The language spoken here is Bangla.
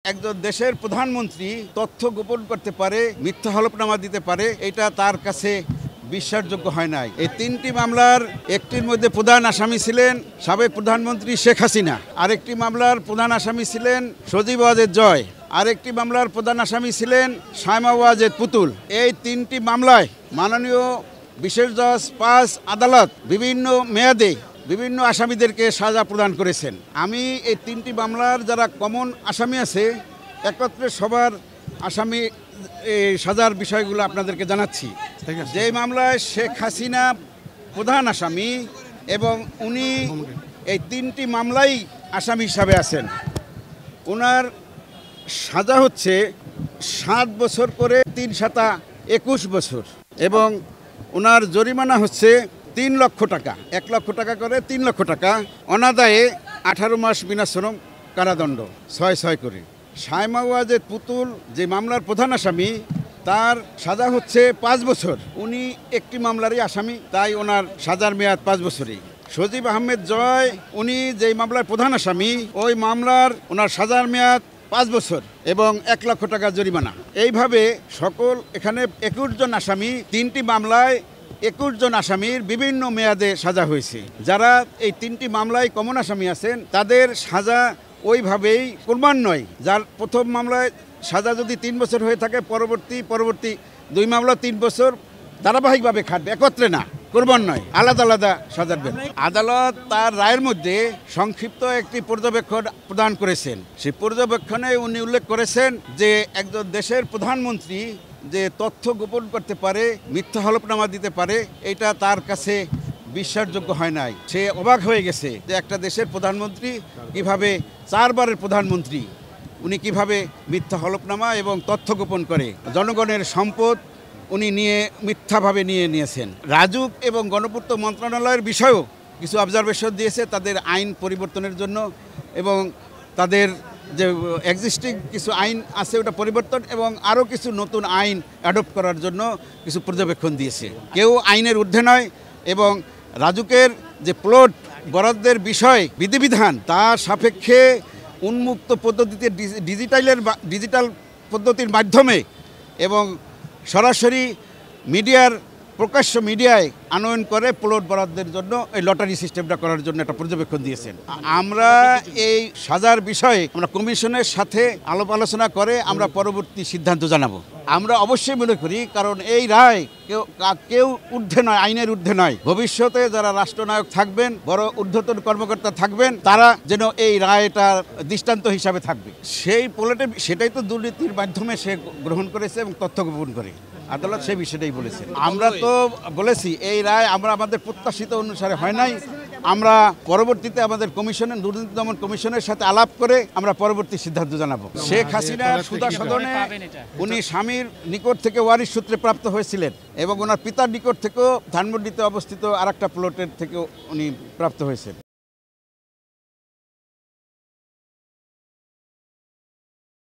একজন দেশের প্রধানমন্ত্রী তথ্য গোপন করতে পারে, মিথ্যা হলফনামা দিতে পারে, এটা তার কাছে বিশ্বাসযোগ্য হয় নাই। এই তিনটি মামলার একটির মধ্যে প্রধান আসামি ছিলেন সাবেক প্রধানমন্ত্রী শেখ হাসিনা, আরেকটি মামলার প্রধান আসামি ছিলেন সজীব ওয়াজেদ জয়, আরেকটি মামলার প্রধান আসামি ছিলেন শায়মা ওয়াজেদ পুতুল। এই তিনটি মামলায় মাননীয় বিশেষ জজ ৫ আদালত বিভিন্ন মেয়াদে বিভিন্ন আসামিদেরকে সাজা প্রদান করেছেন। আমি এই তিনটি মামলার যারা কমন আসামি আছে একত্রে সবার আসামি সাজার বিষয়গুলো আপনাদেরকে জানাচ্ছি। যে মামলায় শেখ হাসিনা প্রধান আসামি এবং উনি এই তিনটি মামলাই আসামি হিসাবে আছেন, ওনার সাজা হচ্ছে ৭ বছর করে ৩ সাতা ২১ বছর এবং ওনার জরিমানা হচ্ছে ৩ লক্ষ টাকা, ১ লক্ষ টাকা করে ৩ লক্ষ টাকা, অনাদায়ে ১৮ মাস বিনাশ্রম কারাদণ্ড ৬ করে। শায়মা ওয়াজেদ পুতুল যে মামলার প্রধান আসামি তার সাজা হচ্ছে ৫ বছর, উনি একটি মামলারই আসামি, তাই ওনার সাজার মেয়াদ ৫ বছরই। সজীব আহমেদ জয় উনি যে মামলার প্রধান আসামি, ওই মামলার ওনার সাজার মেয়াদ ৫ বছর এবং ১ লক্ষ টাকা জরিমানা। এইভাবে সকল এখানে ২১ জন আসামি, তিনটি মামলায় ২১ জন আসামির বিভিন্ন মেয়াদে সাজা হয়েছে। যারা এই তিনটি মামলায় কমন আসামি আছেন তাদের সাজা ওইভাবেই ক্রমান্বয়ে, যার প্রথম মামলায় সাজা যদি ৩ বছর হয়ে থাকে পরবর্তী ২ মামলা ৩ বছর ধারাবাহিকভাবে খাটবে, একত্রে না, ক্রমান্বয়ে আলাদা আলাদা সাজা দেবেন। আদালত তার রায়ের মধ্যে সংক্ষিপ্ত একটি পর্যবেক্ষণ প্রদান করেছেন। সেই পর্যবেক্ষণে উনি উল্লেখ করেছেন যে একজন দেশের প্রধানমন্ত্রী যে তথ্য গোপন করতে পারে, মিথ্যা হলফনামা দিতে পারে, এটা তার কাছে বিশ্বাসযোগ্য হয় নাই। সে অবাক হয়ে গেছে যে একটা দেশের প্রধানমন্ত্রী কিভাবে, ৪ বারের প্রধানমন্ত্রী, উনি কিভাবে মিথ্যা হলফনামা এবং তথ্য গোপন করে জনগণের সম্পদ উনি মিথ্যাভাবে নিয়েছেন। রাজুক এবং গণপূর্ত মন্ত্রণালয়ের বিষয়েও কিছু অবজারভেশন দিয়েছে তাদের আইন পরিবর্তনের জন্য এবং তাদের যে এক্সিস্টিং কিছু আইন আছে ওটা পরিবর্তন এবং আরও কিছু নতুন আইন অ্যাডপ্ট করার জন্য কিছু পর্যবেক্ষণ দিয়েছে। কেউ আইনের ঊর্ধ্বে নয় এবং রাজুকের যে প্লট বরাদ্দের বিষয় বিধিবিধান তার সাপেক্ষে উন্মুক্ত পদ্ধতিতে ডিজিটাল পদ্ধতির মাধ্যমে এবং সরাসরি প্রকাশ্য মিডিয়ায় আনয়ন করে প্লট বরাদ্দের জন্য এই লটারি সিস্টেমটা করার জন্য একটা পর্যবেক্ষণ দিয়েছেন। আমরা এই সাজার বিষয়ে আমরা কমিশনের সাথে আলোচনা করে আমরা পরবর্তী সিদ্ধান্ত জানাবো। আমরা অবশ্যই মনে করি, কারণ এই রায় কেউ ঊর্ধ্বে নয়, আইনের ঊর্ধ্বে নয়। ভবিষ্যতে যারা রাষ্ট্রনায়ক থাকবেন, বড় ঊর্ধ্বতন কর্মকর্তা থাকবেন, তারা যেন এই রায়টা দৃষ্টান্ত হিসাবে থাকবে। সেই প্লটে সেটাই তো দুর্নীতির মাধ্যমে সে গ্রহণ করেছে এবং তথ্য গোপন করে আদালত সেই বিষয়টাই বলেছে। আমরা তো বলেছি এই রায় আমাদের প্রত্যাশিত অনুসারে হয় নাই। আমরা পরবর্তীতে আমাদের কমিশনের, দুর্নীতি দমন কমিশনের সাথে আলাপ করে আমরা পরবর্তী সিদ্ধান্ত জানাবো। শেখ হাসিনার সুদা সদনে উনি স্বামীর নিকট থেকে ওয়ারিশ সূত্রে প্রাপ্ত হয়েছিলেন এবং ওনার পিতার নিকট থেকেও ধানমন্ডিতে অবস্থিত আরেকটা প্লটের থেকেও উনি প্রাপ্ত হয়েছেন।